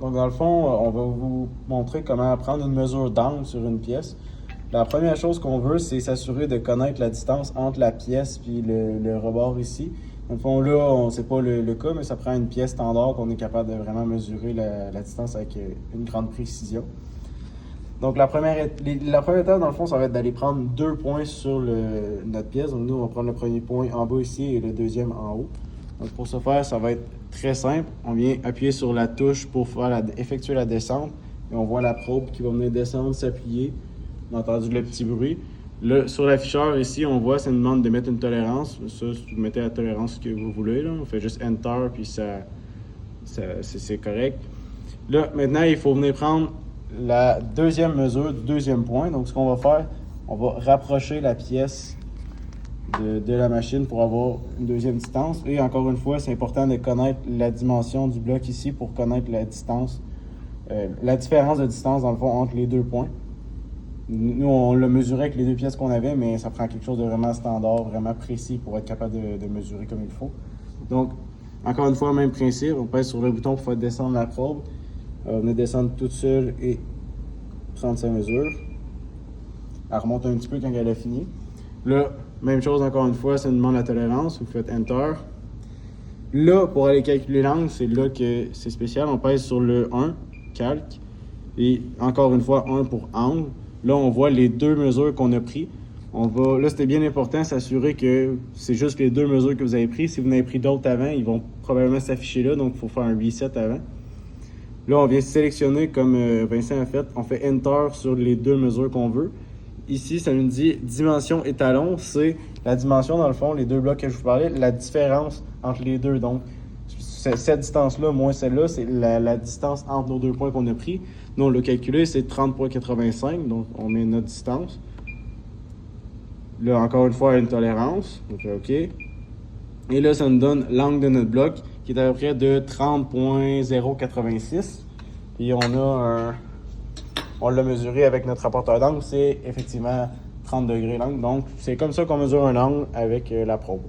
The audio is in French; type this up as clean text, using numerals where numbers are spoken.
Donc, dans le fond, on va vous montrer comment prendre une mesure d'angle sur une pièce. La première chose qu'on veut, c'est s'assurer de connaître la distance entre la pièce et le rebord ici. Dans le fond, là, c'est pas le cas, mais ça prend une pièce standard qu'on est capable de vraiment mesurer la distance avec une grande précision. Donc, la première étape, dans le fond, ça va être d'aller prendre 2 points sur notre pièce. Donc, nous, on va prendre le premier point en bas ici et le deuxième en haut. Donc, pour ce faire, ça va être très simple. On vient appuyer sur la touche pour effectuer la descente. Et on voit la probe qui va venir descendre, s'appuyer. On a entendu le petit bruit. Là, sur l'afficheur ici, on voit, ça nous demande de mettre une tolérance. Ça, vous mettez la tolérance que vous voulez. Là. On fait juste Enter, puis c'est correct. Là, maintenant, il faut venir prendre la deuxième mesure du deuxième point. Donc, ce qu'on va faire, on va rapprocher la pièce de la machine pour avoir une deuxième distance. Et encore une fois, c'est important de connaître la dimension du bloc ici pour connaître la distance, la différence de distance, dans le fond, entre les 2 points. Nous, on l'a mesuré avec les 2 pièces qu'on avait, mais ça prend quelque chose de vraiment standard, vraiment précis pour être capable de mesurer comme il faut. Donc, encore une fois, même principe, on pèse sur le bouton pour faire descendre la probe. On va descendre toute seule et prendre sa mesure. Elle remonte un petit peu quand elle a fini. Là, même chose encore une fois, ça nous demande la tolérance. Vous faites Enter. Là, pour aller calculer l'angle, c'est là que c'est spécial. On pèse sur le 1, calque. Et encore une fois, 1 pour angle. Là, on voit les 2 mesures qu'on a prises. Là, c'était bien important, s'assurer que c'est juste les 2 mesures que vous avez prises. Si vous en avez pris d'autres avant, ils vont probablement s'afficher là. Donc, il faut faire un reset avant. Là, on vient sélectionner, comme Vincent a fait, on fait Enter sur les 2 mesures qu'on veut. Ici, ça nous dit dimension étalon, c'est la dimension, dans le fond, les 2 blocs que je vous parlais, la différence entre les deux. Donc, cette distance-là, moins celle-là, c'est la distance entre nos 2 points qu'on a pris. Nous, on l'a calculé, c'est 30,85, donc on met notre distance. Là, encore une fois, une tolérance, donc OK. Et là, ça nous donne l'angle de notre bloc, qui est à peu près de 30,086. Puis on l'a mesuré avec notre rapporteur d'angle, c'est effectivement 30 degrés l'angle. Donc, c'est comme ça qu'on mesure un angle avec la probe.